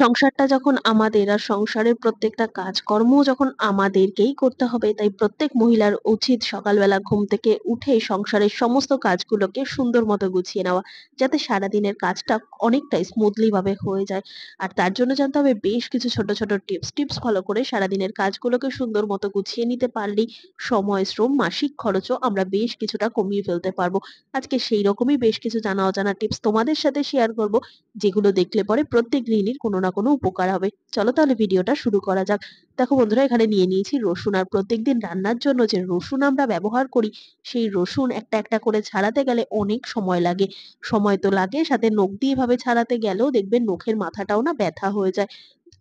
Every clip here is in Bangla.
সংসারটা যখন আমাদের আর সংসারের প্রত্যেকটা কাজকর্ম যখন আমাদেরকেই করতে হবে, তাই প্রত্যেক মহিলার উচিত সকালবেলা ঘুম থেকে উঠে সংসারের সমস্ত কাজগুলোকে সুন্দর মতো গুছিয়ে নেওয়া, যাতে সারাদিনের কাজটা অনেকটাই স্মুথলি ভাবে হয়ে যায়। আর তার জন্য জানতে হবে বেশ কিছু ছোট ছোট টিপস ফলো করে সারাদিনের কাজগুলোকে সুন্দর মতো গুছিয়ে নিতে পারলেই সময়, শ্রম, মাসিক খরচও আমরা বেশ কিছুটা কমিয়ে ফেলতে পারবো। আজকে সেই রকমই বেশ কিছু জানা অজানা টিপস তোমাদের সাথে শেয়ার করব, যেগুলো দেখলে পরে প্রত্যেক গৃহিণীর কোনো না কোনো উপকার হবে। চলো তাহলে ভিডিওটা শুরু করা যাক। দেখো বন্ধুরা, এখানে নিয়ে নিয়েছি রসুন। আর প্রত্যেকদিন রান্নার জন্য যে রসুন আমরা ব্যবহার করি, সেই রসুন একটা একটা করে ছাড়াতে গেলে অনেক সময় লাগে। সময় তো লাগে, সাথে নখ দিয়ে এভাবে ছাড়াতে গেলেও দেখবেন নখের মাথাটাও না ব্যথা হয়ে যায়।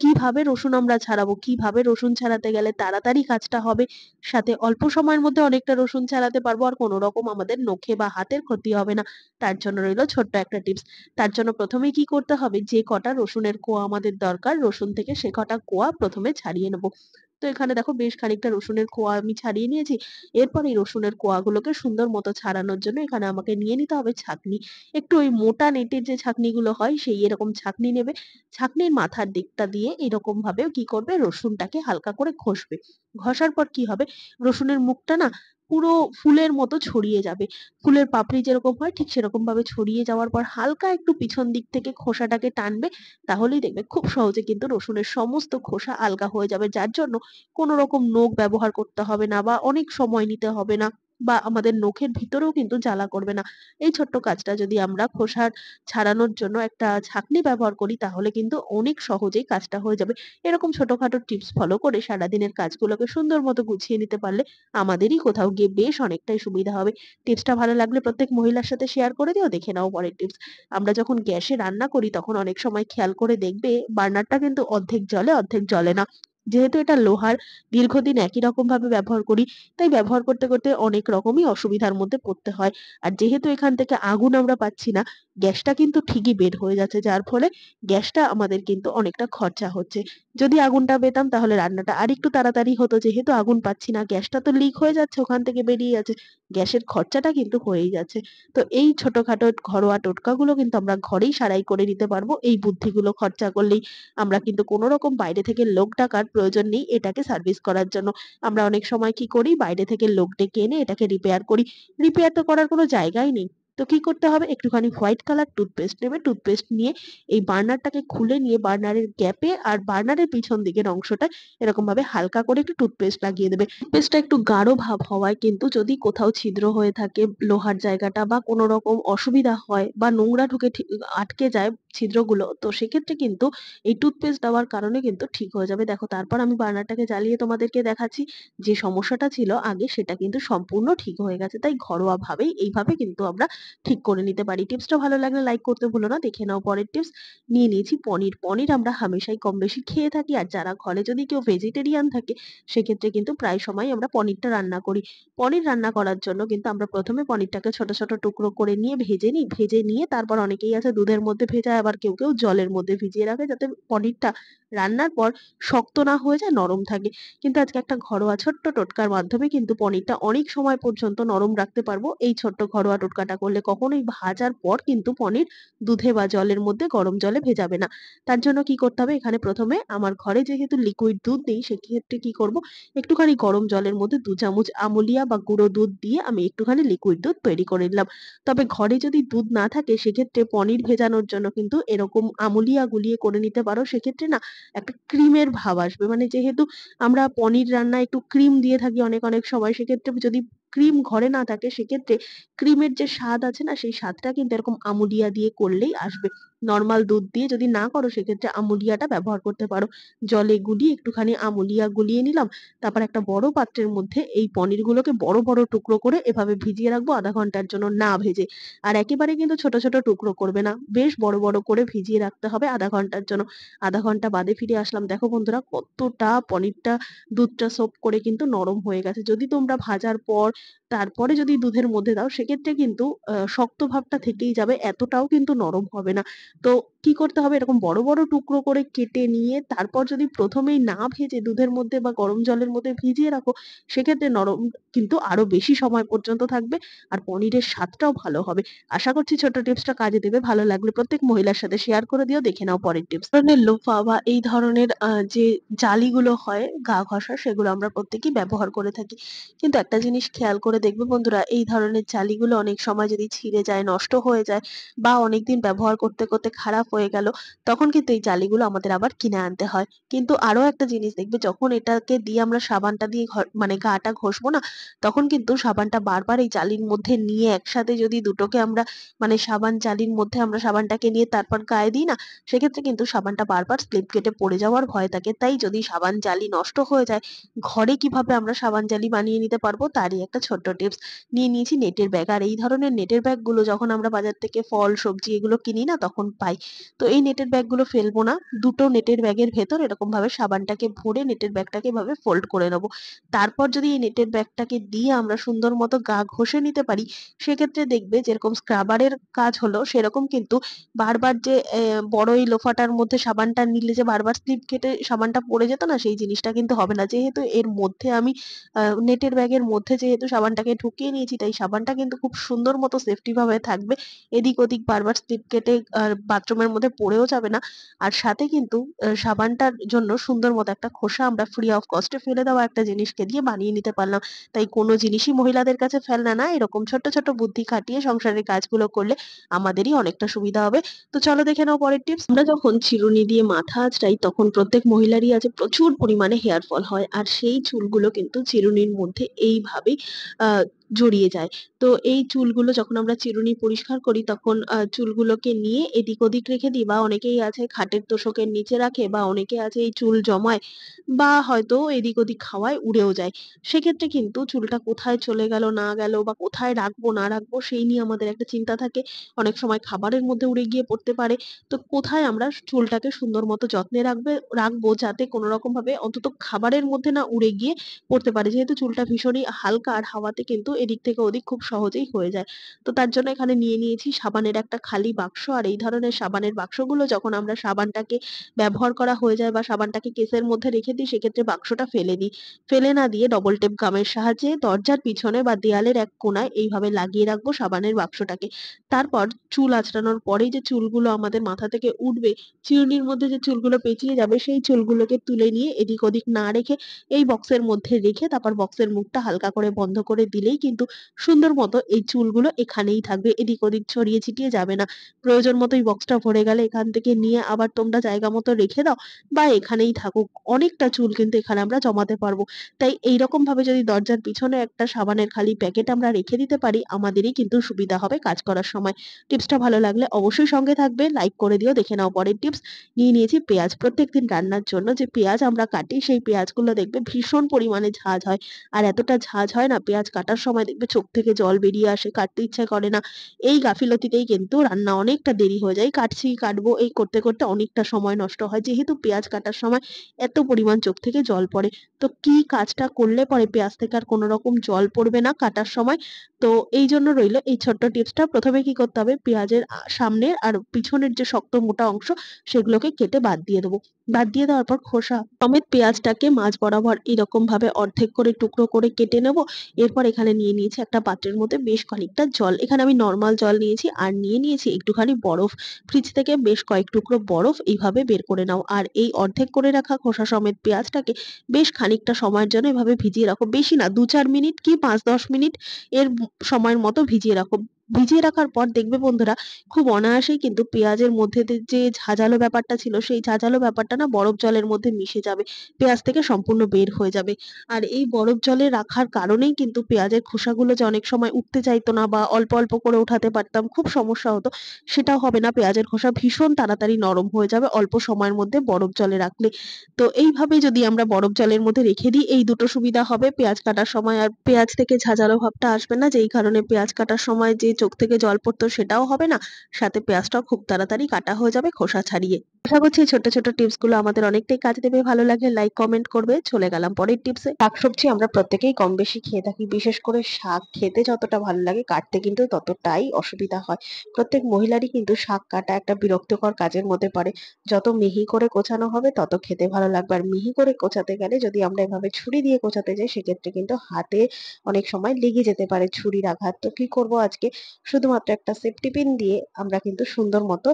কিভাবে রসুন আমরা ছাড়াবো, কিভাবে রসুন ছাড়াতে গেলে তাড়াতাড়ি কাজটা হবে, সাথে অল্প সময়ের মধ্যে অনেকটা রসুন ছাড়াতে পারবো, আর কোনো রকম আমাদের নখে বা হাতের ক্ষতি হবে না, তার জন্য রইলো ছোট্ট একটা টিপস। তার জন্য প্রথমেই কি করতে হবে, যে কটা রসুনের কোয়া আমাদের দরকার রসুন থেকে, সে কটা কোয়া প্রথমে ছাড়িয়ে নেবো। তো এখানে দেখো বেশ খানিকটা রসুনের কোয়া আমি ছাড়িয়ে নিয়েছি। এরপর এই রসুনের কোয়াগুলোকে সুন্দর মতো ছাড়ানোর জন্য এখানে আমাকে নিয়ে নিতে হবে ছাঁকনি। একটু ওই মোটা নেটের যে ছাঁকনিগুলো হয়, সেই এরকম ছাঁকনি নেবে। ছাঁকনির মাথার দিকটা দিয়ে এরকম ভাবে কি করবে, রসুনটাকে হালকা করে ঘষবে। ঘষার পর কি হবে, রসুনের মুখটা না পুরো ফুলের মতো ছড়িয়ে যাবে। ফুলের পাপড়ি যেরকম হয় ঠিক সেরকম ভাবে ছড়িয়ে যাওয়ার পর হালকা একটু পিছন দিক থেকে খোসাটাকে টানবে। তাহলেই দেখবে খুব সহজে কিন্তু রসুনের সমস্ত খোসা আলগা হয়ে যাবে, যার জন্য কোনো রকম নখ ব্যবহার করতে হবে না, বা অনেক সময় নিতে হবে না, বা আমাদের নখের ভিতরেও কিন্তু জ্বালা করবে না। এই ছোট্ট কাজটা যদি আমরা খোসা ছাড়ানোর জন্য একটা ছাঁকনি ব্যবহার করি, তাহলে কিন্তু অনেক সহজেই কাজটা হয়ে যাবে। এরকম ছোটখাটো টিপস ফলো করে সারাদিনের কাজগুলোকে সুন্দর মতো গুছিয়ে নিতে পারলে আমাদেরই কোথাও গিয়ে বেশ অনেকটাই সুবিধা হবে। টিপসটা ভালো লাগলে প্রত্যেক মহিলার সাথে শেয়ার করে দিও। দেখে নাও পরের টিপস। আমরা যখন গ্যাসে রান্না করি তখন অনেক সময় খেয়াল করে দেখবে বার্নারটা কিন্তু অর্ধেক জ্বলে অর্ধেক জ্বলে না। যেহেতু এটা লোহার, দীর্ঘদিন একই রকম ভাবে ব্যবহার করি, তাই ব্যবহার করতে করতে অনেক রকমই অসুবিধার মধ্যে পড়তে হয়। আর যেহেতু এখান থেকে আগুন আমরা পাচ্ছি না, গ্যাসটা কিন্তু ঠিকই বের হয়ে যাচ্ছে, যার ফলে গ্যাসটা আমাদের কিন্তু অনেকটা খরচা হচ্ছে। যদি আগুনটা পেতাম তাহলে রান্নাটা আরেকটু তাড়াতাড়ি হতো। যেহেতু আগুন পাচ্ছি না, গ্যাসটা তো লিক হয়ে যাচ্ছে, ওখান থেকে বেরিয়ে যাচ্ছে, গ্যাসের খরচাটা কিন্তু হয়েই যাচ্ছে। তো এই ছোটখাটো ঘরোয়া টোটকাগুলো কিন্তু আমরা ঘরেই সারাই করে নিতে পারবো। এই বুদ্ধিগুলো খরচা করলেই আমরা কিন্তু কোনো রকম বাইরে থেকে লোক ডাকার প্রয়োজন নেই এটাকে সার্ভিস করার জন্য। আমরা অনেক সময় কি করি, বাইরে থেকে লোক ডেকে এনে এটাকে রিপেয়ার করি। রিপেয়ার তো করার কোনো জায়গাই নেই। তো কি করতে হবে, একটুখানি হোয়াইট কালার টুথপেস্ট নেবে। টুথপেস্ট নিয়ে এই বার্নারটাকে খুলে নিয়ে বার্নারের গ্যাপে আর বার্নারের পিছন দিকের অংশটায় এরকম ভাবে হালকা করে একটু টুথপেস্ট লাগিয়ে দেবে। টুথপেস্টটা একটু গাঢ় ভাব হওয়ায় কিন্তু যদি কোথাও ছিদ্র হয়ে থাকে লোহার জায়গাটা, বা কোনো রকম অসুবিধা হয়, বা নোংরা ঢুকে আটকে যায় ছিদ্রগুলো, তো সেক্ষেত্রে কিন্তু এই টুথপেস্ট দেওয়ার কারণে কিন্তু ঠিক হয়ে যাবে। দেখো তারপর আমি বার্নারটাকে জ্বালিয়ে তোমাদেরকে দেখাচ্ছি, যে সমস্যাটা ছিল আগে সেটা কিন্তু সম্পূর্ণ ঠিক হয়ে গেছে। তাই ঘরোয়া ভাবেই এইভাবে কিন্তু আমরা ঠিক করে নিতে পারি। টিপসটা ভালো লাগলে লাইক করতে ভুলো না। দেখে নাও পরের টিপস। নিয়ে নিয়েছি পনির। পনির আমরা হামেশাই কম বেশি খেয়ে থাকি, আর যারা ঘরে যদি কেউ ভেজিটেরিয়ান থাকে, সেক্ষেত্রে কিন্তু প্রায় সময় আমরা পনিরটা রান্না করি। পনির রান্না করার জন্য কিন্তু আমরা প্রথমে পনিরটাকে ছোট ছোট টুকরো করে নিয়ে ভেজে নিই। ভেজে নিয়ে তারপর অনেকেই আছে দুধের মধ্যে ভেজায়, আবার কেউ কেউ জলের মধ্যে ভিজিয়ে রাখে, যাতে পনিরটা রান্নার পর শক্ত না হয়ে যায়, নরম থাকে। কিন্তু আজকে একটা ঘরোয়া ছোট্ট টোটকার মাধ্যমে কিন্তু পনিরটা অনেক সময় পর্যন্ত নরম রাখতে পারবো। এই ছোট্ট ঘরোয়া টোটকাটা করলে কখনোই ভাজার পর কিন্তু পনির দুধে বা জলের মধ্যে গরম জলে ভেজাবে না। তার জন্য কি করতে হবে, এখানে প্রথমে আমার ঘরে যেহেতু লিকুইড দুধ নেই, সেক্ষেত্রে কি করব, একটুখানি গরম জলের মধ্যে 2 চামচ আমুলিয়া বা গুঁড়ো দুধ দিয়ে আমি একটুখানি লিকুইড দুধ তৈরি করে নিলাম। তবে ঘরে যদি দুধ না থাকে, সেক্ষেত্রে পনির ভেজানোর জন্য কিন্তু এরকম আমুলিয়া গুলিয়ে করে নিতে পারো। সেক্ষেত্রে না একটা ক্রিমের ভাব আসবে। মানে যেহেতু আমরা পনির রান্নায় একটু ক্রিম দিয়ে থাকি অনেক অনেক সময়, সেক্ষেত্রে যদি ক্রিম ঘরে না থাকে, সেক্ষেত্রে ক্রিমের যে স্বাদ আছে না, সেই স্বাদটা কিন্তু এরকম আমুলিয়া দিয়ে করলেই আসবে। নরমাল দুধ দিয়ে যদি না করো, সেক্ষেত্রে আমুলিয়াটা ব্যবহার করতে পারো। জলে গুলিয়ে একটুখানি আমুলিয়া গুলিয়ে নিলাম। তারপর একটা বড় পাত্রের মধ্যে এই পনিরগুলোকে বড় বড় টুকরো করে এভাবে ভিজিয়ে রাখবো আধা ঘন্টার জন্য, না ভেজে। আর একেবারে কিন্তু ছোট ছোট টুকরো করবে না, বেশ বড় বড় করে ভিজিয়ে রাখতে হবে আধা ঘন্টার জন্য। আধা ঘন্টা বাদে ফিরে আসলাম। দেখো বন্ধুরা, কতটা পনিরটা দুধটা সোক করে কিন্তু নরম হয়ে গেছে। যদি তোমরা ভাজার পর তারপরে যদি দুধের মধ্যে দাও, সেক্ষেত্রে কিন্তু শক্ত ভাবটা থেকেই যাবে, এতটাও কিন্তু নরম হবে না। তো কি করতে হবে, এরকম বড়, বড় টুকরো করে কেটে নিয়ে তারপর যদি প্রথমেই না ভেজে দুধের মধ্যে বা গরম জলের মধ্যে ভিজিয়ে রাখো, সেক্ষেত্রে নরম কিন্তু আরো বেশি সময় পর্যন্ত থাকবে আর পনিরের স্বাদটাও ভালো হবে। আশা করছি ছোট্ট টিপসটা কাজে দেবে। ভালো লাগলে প্রত্যেক মহিলার সাথে শেয়ার করে দিও। দেখে নাও পরের টিপস। ধরনের লোফা বা এই ধরনের যে জালিগুলো হয় গা ঘষা, সেগুলো আমরা প্রত্যেকেই ব্যবহার করে থাকি। কিন্তু একটা জিনিস খেয়াল করে দেখবে বন্ধুরা, এই ধরনের জালিগুলো অনেক সময় যদি ছিঁড়ে যায়, নষ্ট হয়ে যায় বা অনেকদিন ব্যবহার করতে, করতে খারাপ হয়ে গেল, তখন কিন্তু এই জালিগুলো আমাদের আবার কিনে আনতে হয়। কিন্তু আরো একটা জিনিস দেখবে, যখন এটাকে দিয়ে আমরা সাবানটা দিয়ে মানে গাটা ঘষবো না, তখন কিন্তু সাবানটা বারবার এই জালির মধ্যে নিয়ে একসাথে যদি দুটোকে আমরা মানে সাবান জালির মধ্যে আমরা সাবানটাকে নিয়ে তারপর গায়ে দিই না, সেক্ষেত্রে কিন্তু সাবানটা বারবার স্লিপ কেটে পড়ে যাওয়ার ভয় থাকে। তাই যদি সাবান জালি নষ্ট হয়ে যায়, ঘরে কিভাবে আমরা সাবান জালি বানিয়ে নিতে পারবো তারই একটা ছোট্ট টিপস। নিয়ে নিয়েছি নেটের ব্যাগ। আর এই ধরনের নেটের ব্যাগগুলো যখন আমরা বাজার থেকে ফল, সবজি এগুলো কিনি না তখন পাই। তো এই নেটের ব্যাগগুলো ফেলবো না। দুটো নেটের ব্যাগের ভেতর এরকম ভাবে সাবানটাকে ভরে নেটের ব্যাগটাকে এভাবে ফোল্ড করে নেবো। তারপর যদি এই নেটের ব্যাগটাকে দিয়ে আমরা সুন্দর মতো গা ঘষে নিতে পারি, সেক্ষেত্রে দেখবে যেরকম স্ক্রাবারের কাজ হলো সেরকম কিন্তু বারবার যে বড় এই লোফাটার মধ্যে সাবানটা নিলে যে বারবার স্লিপ কেটে সাবানটা পড়ে যেত না, সেই জিনিসটা কিন্তু হবে না। যেহেতু এর মধ্যে আমি নেটের ব্যাগের মধ্যে যেহেতু সাবানটাকে ঢুকিয়ে নিয়েছি, তাই সাবানটা কিন্তু খুব সুন্দর মতো সেফটি ভাবে থাকবে। এদিক ওদিক বারবার স্লিপ কেটে বাথরুমের মধ্যে পড়েও যাবে না। আর সাথে কিন্তু সাবানটার জন্য সুন্দর মতো একটা খোসা আমরা ফ্রি অফ কস্টে ফেলে দেওয়া একটা জিনিসকে দিয়ে বানিয়ে নিতে পারলাম। তাই কোনো জিনিসই মহিলাদের কাছে ফেলনা না। এরকম ছোট্ট, ছোট্ট বুদ্ধি খাটিয়ে সংসারের কাজগুলো করলে আমাদেরই অনেকটা সুবিধা হবে। তো চলো দেখে নাও পরের টিপস। আমরা যখন চিরুনি দিয়ে মাথা আঁচড়াই তখন প্রত্যেক মহিলারই আছে প্রচুর পরিমাণে হেয়ার ফল হয়। আর সেই চুলগুলো কিন্তু চিরুনির মধ্যে এইভাবেই আহ জড়িয়ে যায়। তো এই চুলগুলো যখন আমরা চিরুনি পরিষ্কার করি তখন চুলগুলোকে নিয়ে এদিক ওদিক রেখে দিই, বা অনেকেই আছে খাটের তোশকের নিচে রাখে, বা অনেকে আছে এই চুল জমায়, বা হয়তো এদিক ওদিক খাওয়ায় উড়েও যায়। সেক্ষেত্রে কিন্তু চুলটা কোথায় চলে গেল না গেল বা কোথায় রাখবো না রাখবো সেই নিয়ে আমাদের একটা চিন্তা থাকে। অনেক সময় খাবারের মধ্যে উড়ে গিয়ে পড়তে পারে। তো কোথায় আমরা চুলটাকে সুন্দর মতো যত্নে রাখবো যাতে কোনো রকম ভাবে অন্তত খাবারের মধ্যে না উড়ে গিয়ে পড়তে পারে। যেহেতু চুলটা ভীষণই হালকা আর হাওয়াতে কিন্তু এদিক থেকে ওদিক খুব সহজেই হয়ে যায়। তো তার জন্য এখানে নিয়ে নিয়েছি সাবানের একটা খালি বাক্স। আর এই ধরনের সাবানের বাক্সগুলো যখন আমরা সাবানটাকে ব্যবহার করা হয়ে যায় বা সাবানটাকে কেসের মধ্যে রেখে দিই, সেক্ষেত্রে বাক্সটা ফেলে দিই। ফেলে না দিয়ে ডবল টেপ গামের সাহায্যে দরজার পিছনে বা দেয়ালের এক কোণায় এইভাবে লাগিয়ে রাখবো সাবানের বাক্সটাকে। তারপর চুল আঁচড়ানোর পরেই যে চুলগুলো আমাদের মাথা থেকে উঠবে, চিরুনির মধ্যে যে চুলগুলো পেঁচিয়ে যাবে, সেই চুলগুলোকে তুলে নিয়ে এদিক ওদিক না রেখে এই বক্সের মধ্যে রেখে তারপর বক্সের মুখটা হালকা করে বন্ধ করে দিলেই কিন্তু সুন্দর মতো এই চুলগুলো এখানেই থাকবে, এদিক ওদিক ছড়িয়ে ছিটিয়ে যাবে না। প্রয়োজন মতো এই বক্সটা ভরে গেলে এখান থেকে নিয়ে আবার তোমরা জায়গা মতো রেখে দাও, বা এখানেই থাকুক। অনেকটা চুল কিন্তু এখানে আমরা জমাতে পারবো। তাই এইরকম ভাবে যদি দরজার পিছনে একটা সাবানের খালি প্যাকেট আমরা রেখে দিতে পারি, আমাদেরই কিন্তু সুবিধা হবে কাজ করার সময়। টিপসটা ভালো লাগলে অবশ্যই সঙ্গে থাকবে, লাইক করে দিও। দেখে নাও পরের টিপস। নিয়ে নিয়েছি পেঁয়াজ। প্রত্যেকদিন রান্নার জন্য যে পেঁয়াজ আমরা কাটি, সেই পেঁয়াজগুলো দেখবে ভীষণ পরিমাণে ঝাঁজ হয়। আর এতটা ঝাঁজ হয় না, পেঁয়াজ কাটার সময় দেখবে চোখ থেকে জল বেরিয়ে আসে, কাটতে ইচ্ছা করে না। এই গাফিলতিতেই কিন্তু রান্না অনেকটা দেরি হয়ে যায়। কাটবো এই করতে, করতে অনেকটা সময় নষ্ট হয়। যেহেতু পেঁয়াজ কাটার সময় এত পরিমাণ চোখ থেকে জল পড়ে। তো কি কাজটা করলে পরে পেঁয়াজ থেকে আর কোনো রকম জল পড়বে না কাটার সময়? তো এইজন্য রইলো এই ছোট্ট টিপসটা। ১ম এ কি করতে হবে, পেঁয়াজের সামনের আর পিছনের যে শক্ত মোটা অংশ সেগুলোকে কেটে বাদ দিয়ে দেবো। বাদ দিয়ে দেওয়ার পর খোসা সমেত পেঁয়াজটাকে মাঝ বরাবর এরকম ভাবে অর্ধেক করে টুকরো করে কেটে নেব। এরপর এখানে নিয়ে নিয়েছি একটা পাত্রের মধ্যে বেশ খানিকটা জল। এখানে আমি নরমাল জল নিয়েছি আর নিয়ে নিয়েছি একটুখানি বরফ। ফ্রিজ থেকে বেশ কয়েক টুকরো বরফ এইভাবে বের করে নাও। আর এই অর্ধেক করে রাখা খোসা সমেত পেঁয়াজটাকে বেশ খানিকটা সময়ের জন্য এভাবে ভিজিয়ে রাখো। বেশি না, ২-৪ মিনিট কি ৫-১০ মিনিট এর সময়ের মতো ভিজিয়ে রাখো। ভিজিয়ে রাখার পর দেখবে বন্ধুরা, খুব অনায়াসেই কিন্তু পেঁয়াজের মধ্যে যে ঝাঁঝালো ব্যাপারটা ছিল, সেই ঝাঁঝালো ব্যাপারটা না বরফ জলের মধ্যে মিশে যাবে। পেঁয়াজ থেকে সম্পূর্ণ বের হয়ে যাবে। আর এই বরফ জলে রাখার কারণেই কিন্তু পেঁয়াজের খোসাগুলো যে অনেক সময় উঠতে চাইতো না বা অল্প, অল্প করে উঠাতে পারতাম, খুব সমস্যা হতো, সেটাও হবে না। পেঁয়াজের খোসা ভীষণ তাড়াতাড়ি নরম হয়ে যাবে অল্প সময়ের মধ্যে বরফ জলে রাখলে। তো এইভাবে যদি আমরা বরফ জলের মধ্যে রেখে দিই, এই দুটো সুবিধা হবে পেঁয়াজ কাটার সময়। আর পেঁয়াজ থেকে ঝাঁঝালো ভাবটা আসবে না, যেই কারণে পেঁয়াজ কাটার সময় যে চোখ থেকে জল পড়তো সেটাও হবে না, সাথে পেঁয়াজটাও খুব তাড়াতাড়ি কাটা হয়ে যাবে খোসা ছাড়িয়ে। আশা করছি এই ছোট ছোট টিপস গুলো আমাদের অনেকটাই কাজে দেবে। ভালো লাগলে লাইক কমেন্ট করবে। চলে গেলাম পরের টিপসে। শাকসবজি আমরা প্রত্যেকেই কম বেশি খেয়ে থাকি। বিশেষ করে শাক খেতে যতটা ভালো লাগে কাটতে কিন্তু ততটাই অসুবিধা হয়। প্রত্যেক মহিলারই কিন্তু শাক কাটা একটা বিরক্তিকর কাজের মধ্যে পড়ে। যত মিহি করে কোচানো হবে তত খেতে ভালো লাগবে। আর মিহি করে কোচাতে গেলে যদি আমরা এভাবে ছুরি দিয়ে কোচাতে যাই সেক্ষেত্রে কিন্তু হাতে অনেক সময় লেগে যেতে পারে ছুরির আঘাত। তো কি করব আজকে, শুধুমাত্র একটা সেফটি পিন দিয়ে আমরা কিন্তু সুন্দর মতো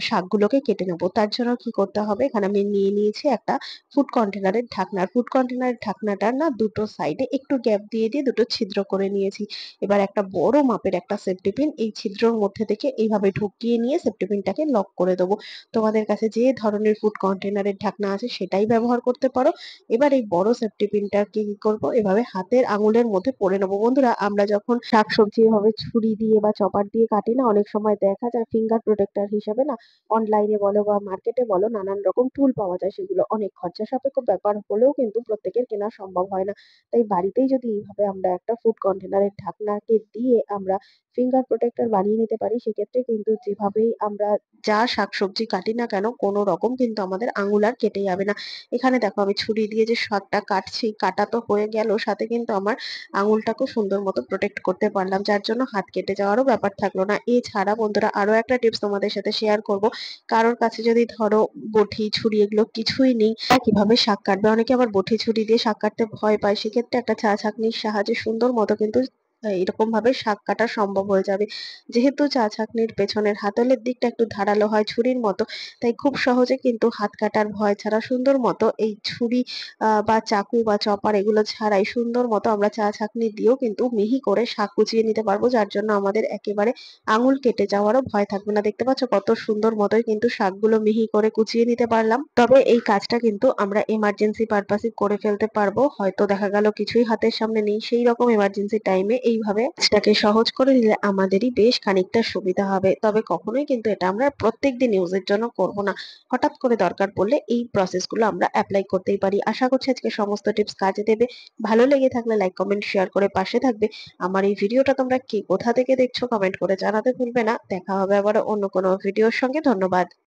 শাকগুলোকে কেটে নেব। তার জন্য কি করতে হবে, এখানে আমি নিয়ে নিয়েছি একটা ফুড কন্টেনারের ঢাকনা। আর ফুড কন্টেনারের ঢাকনাটার না দুটো সাইডে একটু গ্যাপ দিয়ে দুটো ছিদ্র করে নিয়েছি। এবার একটা বড় মাপের একটা সেফটি পিন এই ছিদ্রর মধ্যে থেকে এইভাবে ঢুকিয়ে নিয়ে সেফটি পিনটাকে লক করে দেবো। তোমাদের কাছে যে ধরনের ফুড কন্টেনারের ঢাকনা আছে সেটাই ব্যবহার করতে পারো। এবার এই বড় সেফটি পিনটাকে কি করব, এভাবে হাতের আঙুলের মধ্যে পরে নেবো। বন্ধুরা, আমরা যখন শাকসবজি এভাবে ছুরি দিয়ে বা চপার দিয়ে কাটি না, অনেক সময় দেখা যায় ফিঙ্গার প্রোটেক্টর হিসাবে না অনলাইনে বলো বা মার্কেটে বলো নানান রকম টুল পাওয়া যায়। সেগুলো অনেক খরচা সাপেক্ষ ব্যাপার হলেও কিন্তু প্রত্যেকের কেনা সম্ভব হয় না। তাই বাড়িতেই যদি এইভাবে আমরা একটা ফুড কন্টেনারের ঢাকনাকে দিয়ে আমরা ফিঙ্গার প্রোটেক্টর বানিয়ে নিতে পারি, সেক্ষেত্রে কিন্তু যেভাবেই আমরা যা শাকসবজি কাটি না কেন কোনো রকম কিন্তু আমাদের আঙুল আর কেটে যাবে না। এখানে দেখো আমি ছুরি দিয়ে যে শাকটা কাটছি, কাটা তো হয়ে গেল, সাথে কিন্তু আমার আঙুলটাকেও সুন্দর মতো প্রোটেক্ট করতে পারলাম, যার জন্য হাত কেটে যাওয়ারও ব্যাপার থাকলো না। এছাড়া বন্ধুরা আরো একটা টিপস তোমাদের সাথে শেয়ার করব। কারোর কাছে যদি ধরো বটি ছুরি এগুলো কিছুই নেই, তারা কিভাবে শাক কাটবে? অনেকে আবার বটি ছুরি দিয়ে শাক কাটতে ভয় পায়। সেক্ষেত্রে একটা চা ছাঁকনির সাহায্যে সুন্দর মতো কিন্তু এরকম ভাবে শাক কাটা সম্ভব হয়ে যাবে। যেহেতু চা ছাঁকনির পেছনের হাতলের দিকটা একটু ধারালো হয় ছুরির মতো, তাই খুব সহজে কিন্তু হাত কাটার ভয় ছাড়া সুন্দর মতো এই ছুরি বা চাকু বা চপার এগুলো ছাড়াই সুন্দর মতো আমরা চা ছাঁকনি দিয়েও কিন্তু মিহি করে শাক কুচিয়ে নিতে পারবো, যার জন্য আমাদের একেবারে আঙুল কেটে যাওয়ারও ভয় থাকবে না। দেখতে পাচ্ছ কত সুন্দর মতোই কিন্তু শাকগুলো মিহি করে কুচিয়ে নিতে পারলাম। তবে এই কাজটা কিন্তু আমরা এমার্জেন্সি পারপাসে করে ফেলতে পারবো। হয়তো দেখা গেল কিছুই হাতের সামনে নেই, সেই রকম এমার্জেন্সি টাইমে এইভাবে কাজটাকে সহজ করে নিলে আমাদেরই বেশ খানিকটা সুবিধা হবে। তবে কখনোই কিন্তু এটা আমরা প্রত্যেকদিন ইউজের জন্য করব না। হঠাৎ করে দরকার পড়লে এই প্রসেস গুলো আমরা অ্যাপ্লাই করতেই পারি। আশা করছি আজকে সমস্ত টিপস কাজে দেবে। ভালো লেগে থাকলে লাইক কমেন্ট শেয়ার করে পাশে থাকবে। আমার এই ভিডিওটা তোমরা কে কোথা থেকে দেখছো কমেন্ট করে জানাতে ভুলবে না। দেখা হবে আবার অন্য কোনো ভিডিওর সঙ্গে। ধন্যবাদ।